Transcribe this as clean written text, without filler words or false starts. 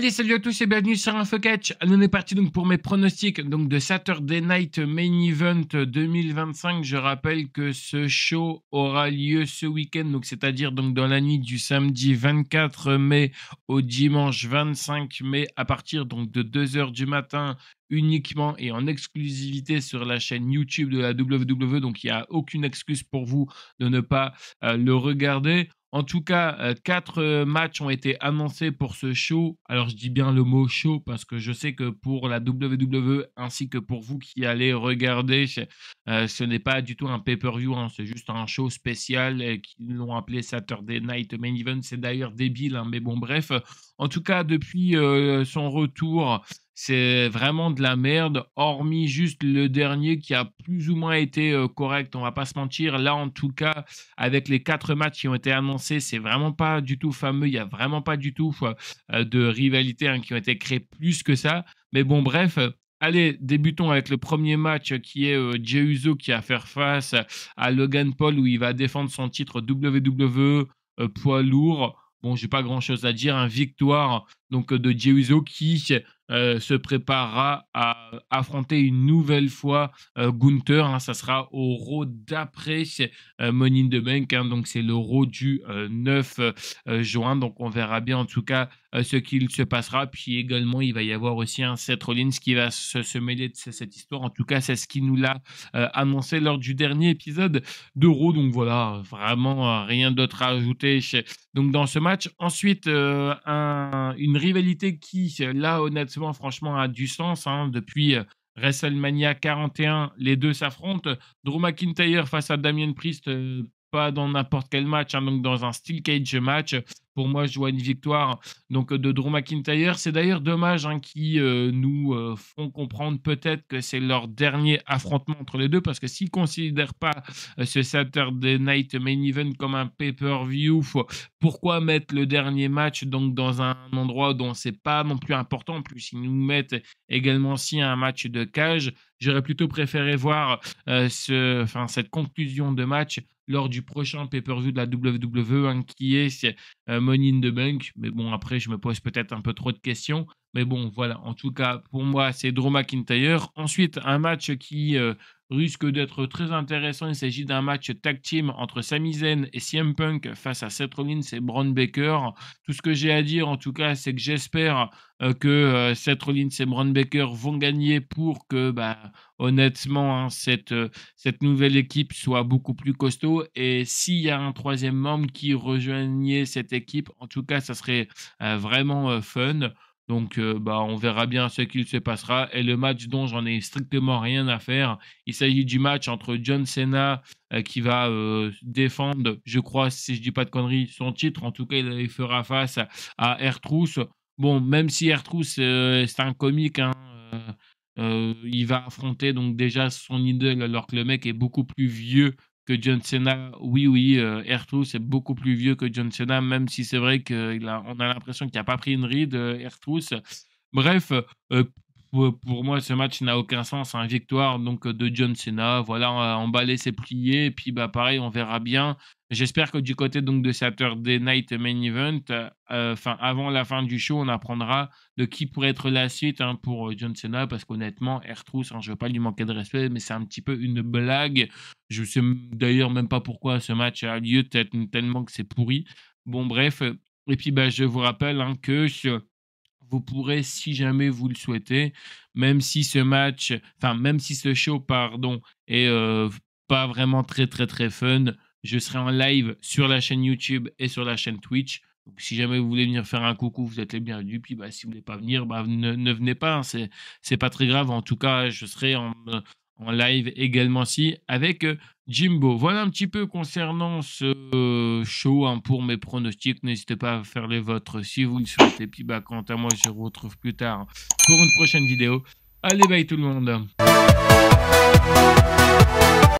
Allez, salut à tous et bienvenue sur InfoCatch. On est parti donc pour mes pronostics donc de Saturday Night Main Event 2025. Je rappelle que ce show aura lieu ce week-end, donc c'est-à-dire donc dans la nuit du samedi 24 mai au dimanche 25 mai à partir donc de 2 h du matin uniquement et en exclusivité sur la chaîne YouTube de la WWE. Donc il n'y a aucune excuse pour vous de ne pas le regarder. En tout cas, 4 matchs ont été annoncés pour ce show. Alors, je dis bien le mot show parce que je sais que pour la WWE ainsi que pour vous qui allez regarder, ce n'est pas du tout un pay-per-view, hein, c'est juste un show spécial qu'ils l'ont appelé Saturday Night Main Event. C'est d'ailleurs débile, hein, mais bon, bref. En tout cas, depuis son retour, c'est vraiment de la merde, hormis juste le dernier qui a plus ou moins été correct, on va pas se mentir. Là, en tout cas, avec les 4 matchs qui ont été annoncés, c'est vraiment pas du tout fameux, il n'y a vraiment pas du tout de rivalité hein, qui ont été créées plus que ça. Mais bon, bref, allez, débutons avec le premier match qui est Jey Uso qui a à faire face à Logan Paul où il va défendre son titre WWE poids lourd. Bon, j'ai pas grand-chose à dire, hein. Victoire donc de Jey Uso qui se préparera à affronter une nouvelle fois Gunther. Hein, ça sera au Raw d'après Money in the Bank. Hein, donc c'est le Raw du 9 juin. Donc on verra bien en tout cas ce qu'il se passera. Puis également il va y avoir aussi un Seth Rollins qui va se mêler de cette histoire. En tout cas c'est ce qu'il nous l'a annoncé lors du dernier épisode de Raw. Donc voilà, vraiment rien d'autre à ajouter donc dans ce match. Ensuite une rivalité qui là honnêtement franchement a du sens hein, depuis WrestleMania 41 les deux s'affrontent. Drew McIntyre face à Damien Priest, pas dans n'importe quel match hein, donc dans un Steel Cage match. Pour moi je vois une victoire donc de Drew McIntyre. C'est d'ailleurs dommage hein, qui nous font comprendre peut-être que c'est leur dernier affrontement entre les deux, parce que s'ils ne considèrent pas ce Saturday Night Main Event comme un pay-per-view, pourquoi mettre le dernier match donc dans un endroit dont c'est pas non plus important? En plus ils nous mettent également aussi un match de cage. J'aurais plutôt préféré voir cette conclusion de match lors du prochain pay-per-view de la WWE hein, qui est Money in the Bank. Mais bon, après, je me pose peut-être un peu trop de questions. Mais bon, voilà. En tout cas, pour moi, c'est Drew McIntyre. Ensuite, un match qui risque d'être très intéressant. Il s'agit d'un match tag team entre Sami Zayn et CM Punk face à Seth Rollins et Braun Breaker. Tout ce que j'ai à dire, en tout cas, c'est que j'espère que Seth Rollins et Braun Breaker vont gagner pour que, honnêtement, hein, cette nouvelle équipe soit beaucoup plus costaud. Et s'il y a un troisième membre qui rejoignait cette équipe, en tout cas, ça serait vraiment fun. Donc, on verra bien ce qu'il se passera. Et le match dont j'en ai strictement rien à faire, il s'agit du match entre John Cena qui va défendre, je crois, si je dis pas de conneries, son titre. En tout cas, il fera face à R-Truth. Bon, même si R-Truth, c'est un comique, hein, il va affronter donc déjà son idole alors que le mec est beaucoup plus vieux que John Cena. Oui, R-Truth c'est beaucoup plus vieux que John Cena, même si c'est vrai qu'on a l'impression qu'il n'a pas pris une ride, R-Truth. Bref, pour moi, ce match n'a aucun sens. Hein. Victoire donc de John Cena. Voilà, emballé, c'est plié. Et puis, pareil, on verra bien. J'espère que du côté donc de Saturday Night Main Event, avant la fin du show, on apprendra de qui pourrait être la suite hein, pour John Cena. Parce qu'honnêtement, R-Truth, hein, je ne veux pas lui manquer de respect, mais c'est un petit peu une blague. Je ne sais d'ailleurs même pas pourquoi ce match a lieu, tellement que c'est pourri. Bon, bref. Et puis, je vous rappelle hein, que vous pourrez, si jamais vous le souhaitez, même si ce show, est pas vraiment très très très fun, je serai en live sur la chaîne YouTube et sur la chaîne Twitch. Donc si jamais vous voulez venir faire un coucou, vous êtes les bienvenus. Puis si vous voulez pas venir, ne venez pas, hein, c'est pas très grave. En tout cas, je serai en live également avec Jimbo. Voilà un petit peu concernant ce show hein, pour mes pronostics. N'hésitez pas à faire les vôtres si vous le souhaitez. Puis quant à moi, je vous retrouve plus tard pour une prochaine vidéo. Allez, bye tout le monde.